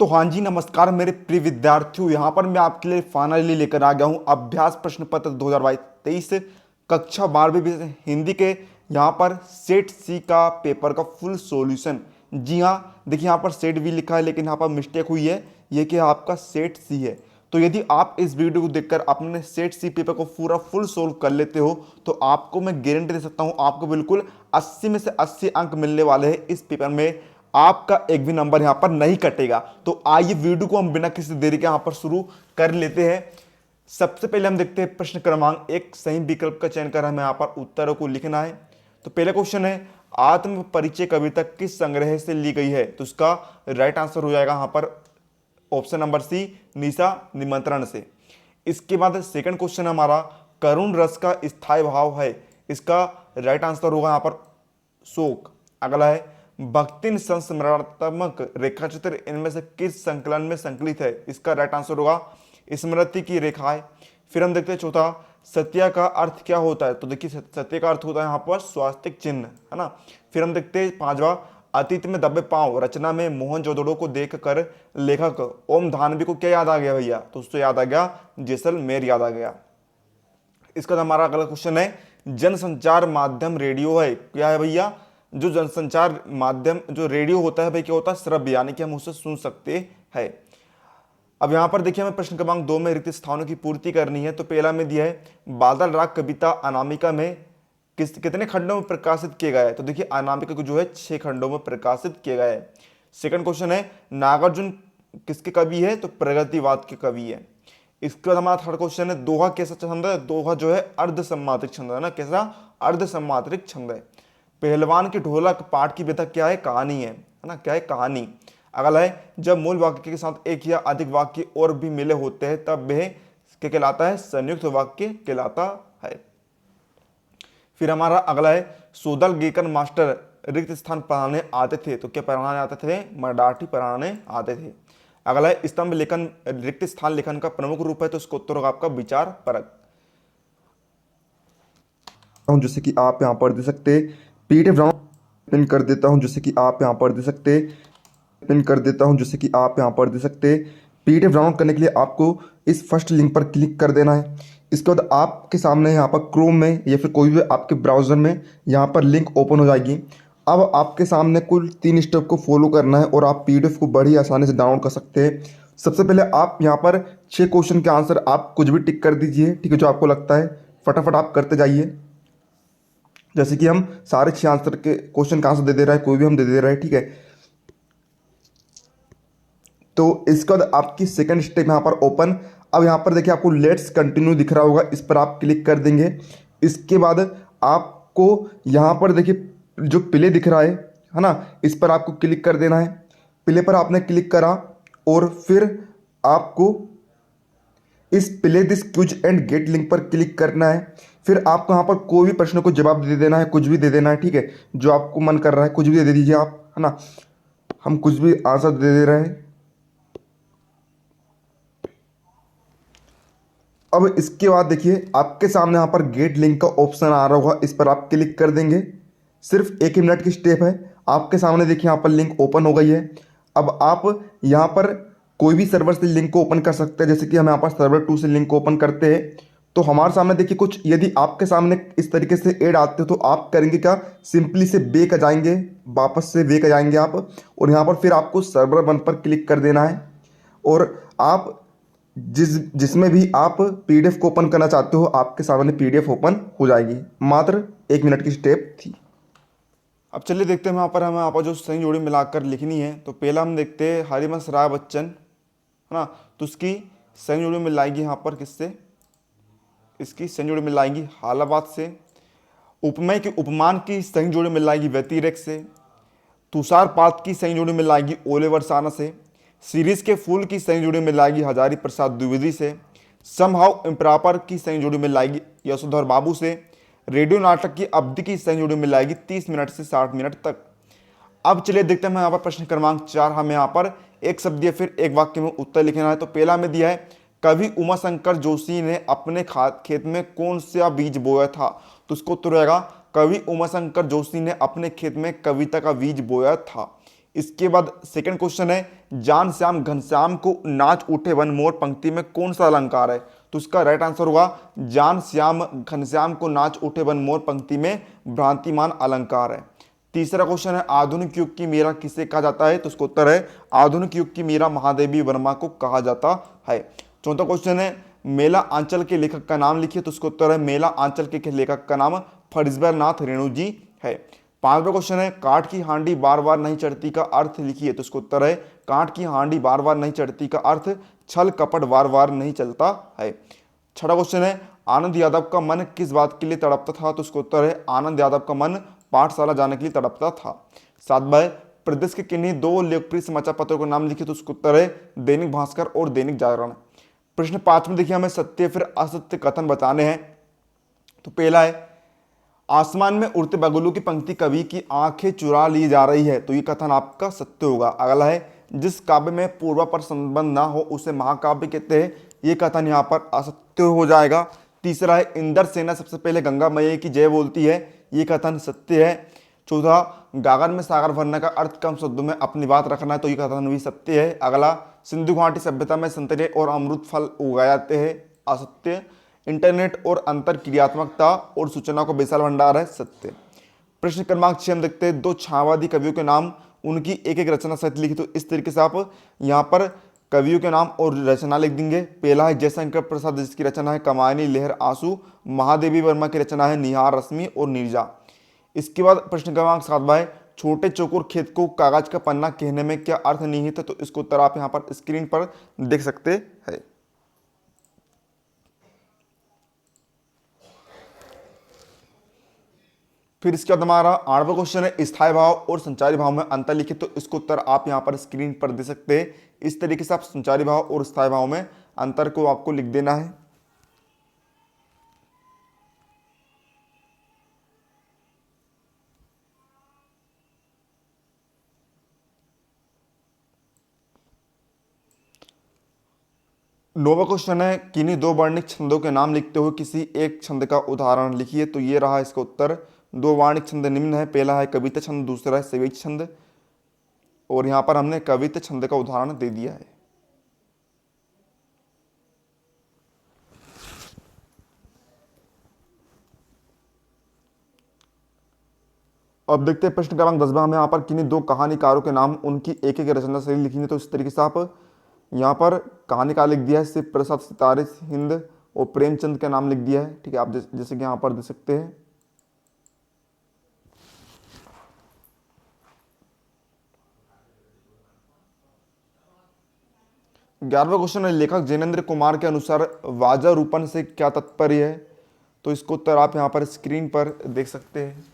तो हाँ जी, नमस्कार मेरे प्रिय विद्यार्थियों। यहाँ पर मैं आपके लिए फाइनली लेकर आ गया हूँ अभ्यास प्रश्न पत्र 2022 कक्षा 12वीं विषय हिंदी के यहाँ पर सेट सी का पेपर का फुल सॉल्यूशन। जी हाँ, देखिए यहाँ पर सेट भी लिखा है लेकिन यहाँ पर मिस्टेक हुई है, ये कि आपका सेट सी है। तो यदि आप इस वीडियो को देखकर अपने सेट सी पेपर को पूरा फुल सोल्व कर लेते हो तो आपको मैं गारंटी दे सकता हूँ, आपको बिल्कुल 80 में से 80 अंक मिलने वाले हैं इस पेपर में। आपका एक भी नंबर यहां पर नहीं कटेगा। तो आइए वीडियो को हम बिना किसी देरी के यहां पर शुरू कर लेते हैं। सबसे पहले हम देखते हैं प्रश्न क्रमांक एक, सही विकल्प का चयन कर हमें यहां पर उत्तरों को लिखना है। तो पहला क्वेश्चन है, आत्म परिचय कविता किस संग्रह से ली गई है? तो इसका राइट आंसर हो जाएगा यहां पर ऑप्शन नंबर सी, निशा निमंत्रण से। इसके बाद सेकंड क्वेश्चन हमारा, करुण रस का स्थायी भाव है? इसका राइट आंसर होगा यहां पर शोक। अगला है, भक्ति संस्मरणात्मक रेखाचित्र इनमें से किस संकलन में संकलित है? इसका राइट आंसर होगा स्मृति की रेखाएं। फिर हम देखते हैं चौथा, सत्य का अर्थ क्या होता है? तो देखिए सत्य का अर्थ होता है यहाँ पर स्वास्तिक चिन्ह, है ना। फिर हम देखते हैं पांचवा, अतीत में दबे पांव रचना में मोहनजोदड़ो को देखकर लेखक ओम धानवी को क्या याद आ गया भैया? तो उससे याद आ गया जैसलमेर याद आ गया। इसका बाद हमारा अगला क्वेश्चन है, जनसंचार माध्यम रेडियो है? क्या है भैया? जो जनसंचार माध्यम जो रेडियो होता है भाई, क्या होता है? श्रव्य, यानी कि हम उसे सुन सकते हैं। अब यहां पर देखिए हमें प्रश्न क्रमांक 2 में रिक्त स्थानों की पूर्ति करनी है। तो पहला में दिया है, बादल राग कविता अनामिका में कितने खंडों में प्रकाशित किया गया है? तो देखिए अनामिका को जो है 6 खंडों में प्रकाशित किया गया है। सेकंड क्वेश्चन है, नागार्जुन किसके कवि है? तो प्रगतिवाद के कवि है। इसके बाद हमारा थर्ड क्वेश्चन है, दोहा कैसा छंद है? दोहा जो है अर्ध सम्मात्रिक छंद है ना। कैसा? अर्ध सम्मात्रिक छंद है। पहलवान की ढोलक पाठ की विधा क्या है? कहानी है ना। क्या है? कहानी। अगला है, जब मूल वाक्य के साथ एक या अधिक वाक्य और भी मिले होते हैं तब वह क्या कहलाता है? संयुक्त वाक्य कहलाता है। फिर हमारा अगला है, सोदल गेकर मास्टर रिक्त स्थान पढ़ाने आते थे? तो क्या पढ़ाने आते थे? मराठी पढ़ाने आते थे। अगला है, स्तंभ लेखन रिक्त स्थान लेखन का प्रमुख रूप है? तो इसका उत्तर होगा आपका विचार परक। जैसे कि आप यहाँ पर दे सकते, पीडीएफ डाउनलोड पिन कर देता हूँ जैसे कि आप यहाँ पर दे सकते, पिन कर देता हूँ जैसे कि आप यहाँ पर दे सकते। पीडीएफ डाउनलोड करने के लिए आपको इस फर्स्ट लिंक पर क्लिक कर देना है। इसके बाद आपके सामने यहाँ पर क्रोम में या फिर कोई भी आपके ब्राउज़र में यहाँ पर लिंक ओपन हो जाएगी। अब आपके सामने कुल 3 स्टेप को फॉलो करना है और आप पीडीएफ को बड़ी आसानी से डाउनलोड कर सकते हैं। सबसे पहले आप यहाँ पर 6 क्वेश्चन के आंसर आप कुछ भी टिक कर दीजिए, ठीक है, जो आपको लगता है। फटाफट आप करते जाइए। जैसे कि हम सारे 6 आंसर के क्वेश्चन का आंसर दे रहा है, कोई भी हम दे रहा है, ठीक है। तो इसके बाद आपकी सेकंड स्टेप यहाँ पर ओपन। अब यहाँ पर देखिए आपको लेट्स कंटिन्यू दिख रहा होगा, इस पर आप क्लिक कर देंगे। इसके बाद आपको यहाँ पर देखिए जो प्ले दिख रहा है ना, इस पर आपको क्लिक कर देना है। प्ले पर आपने क्लिक करा और फिर आपको इस play this quiz and gate link पर क्लिक करना है। फिर आपको यहाँ पर कोई भी प्रश्न को जवाब दे देना है, कुछ भी दे देना है, ठीक है। जो आपको मन कर रहा है कुछ भी दे दीजिए आप, है ना। हम कुछ भी आंसर दे रहे हैं। अब इसके बाद देखिए आपके सामने यहाँ पर गेट लिंक का ऑप्शन आ रहा होगा, इस पर आप क्लिक कर देंगे। सिर्फ 1 ही मिनट की स्टेप है। आपके सामने देखिए यहाँ पर लिंक ओपन हो गई है। अब आप यहाँ पर कोई भी सर्वर से लिंक को ओपन कर सकते हैं। जैसे कि हम यहाँ पर सर्वर 2 से लिंक को ओपन करते हैं तो हमारे सामने देखिए कुछ, यदि आपके सामने इस तरीके से ऐड आते हो तो आप करेंगे क्या? सिंपली से बैक आ जाएंगे, वापस से बैक आ जाएंगे आप, और यहाँ पर फिर आपको सर्वर 1 पर क्लिक कर देना है। और आप जिसमें भी आप पीडीएफ को ओपन करना चाहते हो आपके सामने पीडीएफ ओपन हो जाएगी। मात्र 1 मिनट की स्टेप थी। अब चलिए देखते हैं यहाँ पर जो सही जोड़ी मिलाकर लिखनी है। तो पहला हम देखते हैं हरिवंश राय बच्चन, है ना। तो उसकी सही जोड़ी मिल जाएगी यहाँ पर किससे? इसकी सही जोड़ी मिल जाएगी हालाबाद से। उपमेय की उपमान की सही जोड़ी मिल जाएगी व्यतिरेक से। तुषारपात की सही जोड़ी मिल जाएगी ओले बरसाना से। सीरीज के फूल की सही जोड़ी मिल जाएगी हजारी प्रसाद द्विवेदी से। समहाउ इम्प्रॉपर की सही जोड़ी मिल जाएगी यशोधर बाबू से। रेडियो नाटक की अवधि की सही जोड़ी मिल जाएगी 30 मिनट से 60 मिनट तक। अब चलिए देखते हैं यहाँ पर प्रश्न क्रमांक 4। हमें यहाँ पर एक शब्द या फिर एक वाक्य में उत्तर लिखना है। तो पहला में दिया है, कवि उमाशंकर जोशी ने अपने खेत में कौन सा बीज बोया था? तो उसको उत्तर रहेगा, कवि उमाशंकर जोशी ने अपने खेत में कविता का बीज बोया था। इसके बाद सेकंड क्वेश्चन है, जान श्याम घनश्याम को नाच उठे वन मोर पंक्ति में कौन सा अलंकार है? तो इसका राइट आंसर होगा जान श्याम घनश्याम को नाच उठे वन मोर पंक्ति में भ्रांतिमान अलंकार है। तीसरा क्वेश्चन है, आधुनिक युग की मीरा किसे कहा जाता है? तो उसका उत्तर है आधुनिक युग की मीरा महादेवी वर्मा को कहा जाता है। चौथा क्वेश्चन है, मेला आंचल के लेखक का नाम लिखिए। तो उसका उत्तर है मेला आंचल के लेखक का नाम फरिजबर नाथ रेणु जी है। पांचवा क्वेश्चन है, काठ की हांडी बार बार नहीं चढ़ती का अर्थ लिखिए। तो उसका उत्तर है काठ की हांडी बार बार नहीं चढ़ती का अर्थ छल कपट बार बार नहीं चलता है। छठा क्वेश्चन है, आनंद यादव का मन किस बात के लिए तड़पता था? तो उसका उत्तर है आनंद यादव का मन पाठशाला जाने के लिए तड़पता था। सातवां है, प्रदेश के किन्हीं दो लोकप्रिय समाचार पत्रों का नाम लिखिए। तो उसका उत्तर है दैनिक भास्कर और दैनिक जागरण। प्रश्न 5 में देखिए, हमें सत्य फिर असत्य कथन बताने हैं। तो पहला है, आसमान में उड़ते बगुलों की पंक्ति कवि की आंखें चुरा ली जा रही है। तो ये कथन आपका सत्य होगा। अगला है, जिस काव्य में पूर्वापर संबंध ना हो उसे महाकाव्य कहते हैं। ये कथन यहाँ पर असत्य हो जाएगा। तीसरा है, इंद्र सेना सबसे पहले गंगा मैया की जय बोलती है। ये कथन सत्य है। चौथा, गागर में सागर भरने का अर्थ कम शब्दों में अपनी बात रखना है। तो ये कथन भी सत्य है। अगला, सिंधु घाटी सभ्यता में संतरे और अमृत फल उगाए जाते हैं। असत्य। इंटरनेट और अंतर क्रियात्मकता और सूचना को विशाल भंडार है। सत्य। प्रश्न क्रमांक 6 हम देखते हैं, दो छायावादी कवियों के नाम उनकी एक एक रचना सहित लिखी। तो इस तरीके से आप यहाँ पर कवियों के नाम और रचना लिख देंगे। पहला है जयशंकर प्रसाद, जिसकी रचना है कमायनी लहर आंसू। महादेवी वर्मा की रचना है निहार रश्मि और नीरजा। इसके बाद प्रश्न क्रमांक 7 है, छोटे चौकोर खेत को कागज का पन्ना कहने में क्या अर्थ निहित है? तो इसको उत्तर आप यहाँ पर स्क्रीन पर देख सकते हैं। फिर इसके बाद हमारा 8वां क्वेश्चन है, स्थायी भाव और संचारी भाव में अंतर लिखिए। तो इसको उत्तर आप यहाँ पर स्क्रीन पर दे सकते हैं। इस तरीके से आप संचारी भाव और स्थायी भाव में अंतर को आपको लिख देना है। नौवां क्वेश्चन है, किन्हीं दो वर्णिक छंदों के नाम लिखते हुए किसी एक छंद का उदाहरण लिखिए। तो ये रहा इसका उत्तर। दो वर्णिक छंद निम्न है, पहला है कविता छंद, दूसरा है सेवित छंद। और यहाँ पर हमने कविता छंद का उदाहरण दे दिया है। अब देखते हैं प्रश्न क्रमांक 10 में हमें यहाँ पर किन्हीं दो कहानीकारों के नाम उनकी एक एक रचना से लिखेंगे। तो इस तरीके से आप यहाँ पर कहानीकार लिख दिया है, शिव प्रसाद सितारे हिंद और प्रेमचंद का नाम लिख दिया है। ठीक है, आप जैसे कि यहाँ पर दे सकते हैं। 11वां क्वेश्चन है, लेखक जैनेन्द्र कुमार के अनुसार वाजा रूपन से क्या तात्पर्य है? तो इसको उत्तर आप यहाँ पर स्क्रीन पर देख सकते हैं।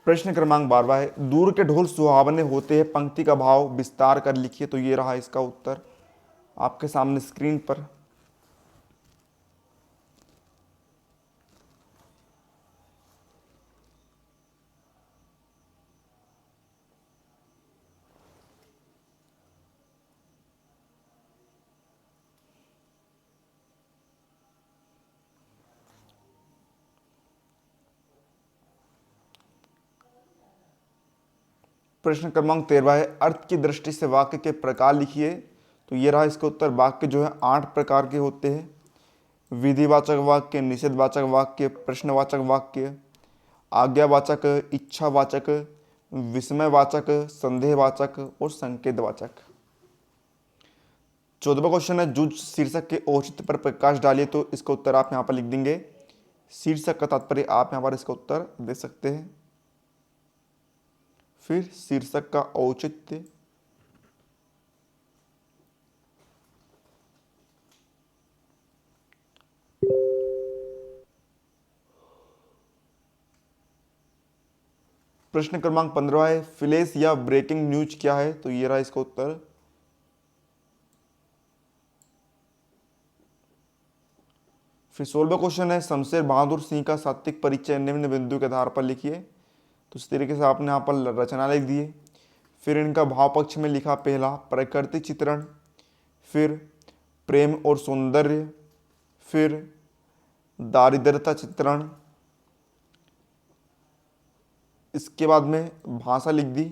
प्रश्न क्रमांक 12 है, दूर के ढोल सुहावने होते हैं पंक्ति का भाव विस्तार कर लिखिए। तो ये रहा इसका उत्तर आपके सामने स्क्रीन पर। प्रश्न क्रमांक 13 है, अर्थ की दृष्टि से वाक्य के प्रकार लिखिए। तो ये रहा इसका उत्तर। वाक्य जो है 8 प्रकार के होते हैं। विधिवाचक वाक्य, निषेधवाचक वाक्य, प्रश्नवाचक वाक्य, आज्ञावाचक, इच्छावाचक, विस्मयवाचक, संदेहवाचक और संकेतवाचक। 14वां क्वेश्चन है, जुज शीर्षक के औचित्य पर प्रकाश डालिए। तो इसका उत्तर आप यहाँ पर लिख देंगे। शीर्षक का तात्पर्य आप यहाँ पर इसका उत्तर दे सकते हैं। फिर शीर्षक का औचित्य, प्रश्न क्रमांक 15 है, फ्लैश या ब्रेकिंग न्यूज क्या है? तो ये रहा इसका उत्तर। फिर 16वां क्वेश्चन है, शमशेर बहादुर सिंह का सात्विक परिचय निम्न बिंदु के आधार पर लिखिए। तो इस तरीके से आपने यहाँ पर रचना लिख दी है। फिर इनका भाव पक्ष में लिखा पहला प्रकृति चित्रण, फिर प्रेम और सौंदर्य, फिर दारिद्रता चित्रण, इसके बाद में भाषा लिख दी,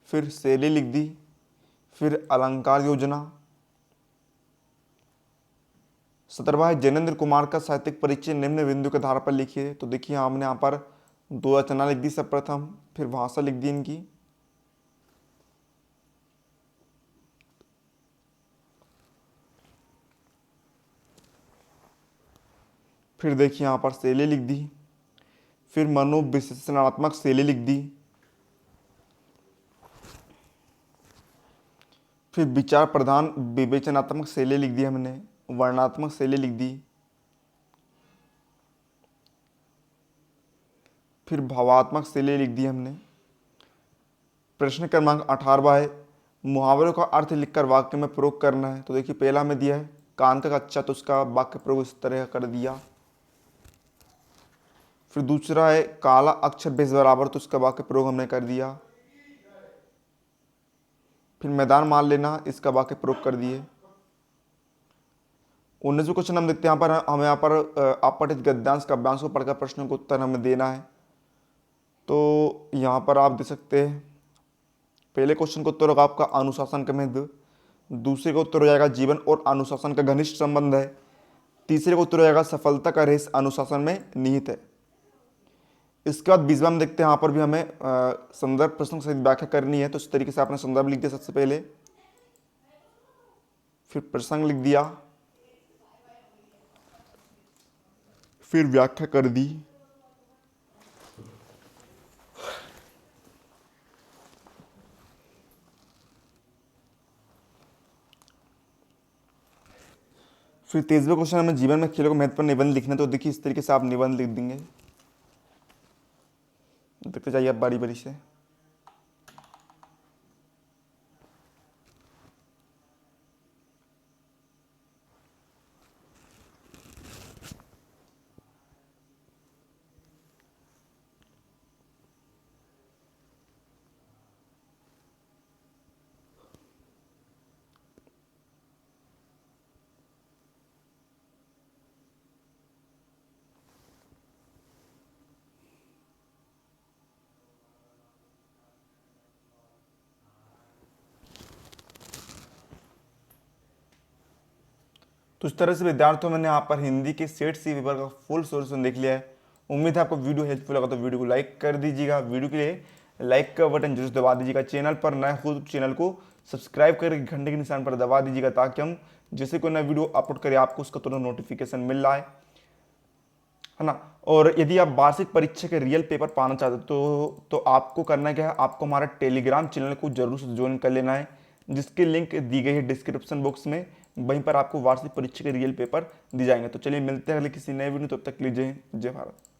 फिर शैली लिख दी, फिर अलंकार योजना। 17वां है जैनेन्द्र कुमार का साहित्यिक परिचय निम्न बिंदु के आधार पर लिखिए। तो देखिए हमने यहाँ पर 2 रचना लिख दी सर्वप्रथम, फिर भाषा लिख दी इनकी, फिर देखिए यहाँ पर शैली लिख दी, फिर मनोविश्लेषणात्मक शैली लिख दी, फिर विचार प्रधान विवेचनात्मक शैली लिख दी हमने, वर्णनात्मक शैली लिख दी, फिर भावात्मक शैली लिख दी हमने। प्रश्न क्रमांक 18वां है मुहावरों का अर्थ लिखकर वाक्य में प्रयोग करना है। तो देखिए पहला हमें दिया है कान का कच्चा, तो उसका वाक्य प्रयोग इस तरह कर दिया। फिर दूसरा है काला अक्षर बेस बराबर, तो उसका वाक्य प्रयोग हमने कर दिया। फिर मैदान मान लेना, इसका वाक्य प्रयोग कर दिए। 19वें क्वेश्चन हम देखते हैं, यहाँ पर हमें यहाँ पर अपठित गद्यांश काव्यांश को पढ़कर प्रश्नों का उत्तर हमें देना है। तो यहाँ पर आप दे सकते हैं पहले क्वेश्चन का उत्तर होगा आपका अनुशासन का महत्व, दूसरे का उत्तर हो जाएगा जीवन और अनुशासन का घनिष्ठ संबंध है, तीसरे का उत्तर हो जाएगा सफलता का रहस्य अनुशासन में निहित है। इसके बाद 20वां में देखते हैं, यहाँ पर भी हमें संदर्भ प्रश्न सहित व्याख्या करनी है। तो इस तरीके से आपने संदर्भ लिख दिया सबसे पहले, फिर प्रसंग लिख दिया, फिर व्याख्या कर दी, फिर 23वें क्वेश्चन हमें जीवन में खेलों का महत्वपूर्ण निबंध लिखना है। तो देखिए इस तरीके से आप निबंध लिख देंगे, देखते जाइए आप बारी बारी से। तो इस तरह से विद्यार्थियों मैंने यहाँ पर हिंदी के सेट सी पेपर का फुल सॉल्यूशन देख लिया है। उम्मीद है आपको वीडियो हेल्पफुल लगा, तो वीडियो को लाइक कर दीजिएगा। वीडियो के लिए लाइक का बटन जरूर दबा दीजिएगा। चैनल पर नए हो तो चैनल को सब्सक्राइब करके घंटे के निशान पर दबा दीजिएगा, ताकि हम जैसे कोई नया वीडियो अपलोड करें आपको उसका तुरंत नोटिफिकेशन मिल रहा है ना। और यदि आप वार्षिक परीक्षा के रियल पेपर पाना चाहते हो तो आपको करना क्या है, आपको हमारा टेलीग्राम चैनल को जरूर से ज्वाइन कर लेना है, जिसकी लिंक दी गई है डिस्क्रिप्शन बॉक्स में। वहीं पर आपको वार्षिक परीक्षा के रियल पेपर दिए जाएंगे। तो चलिए मिलते हैं अगले किसी नए वीडियो, तब तक लीजिए जय भारत।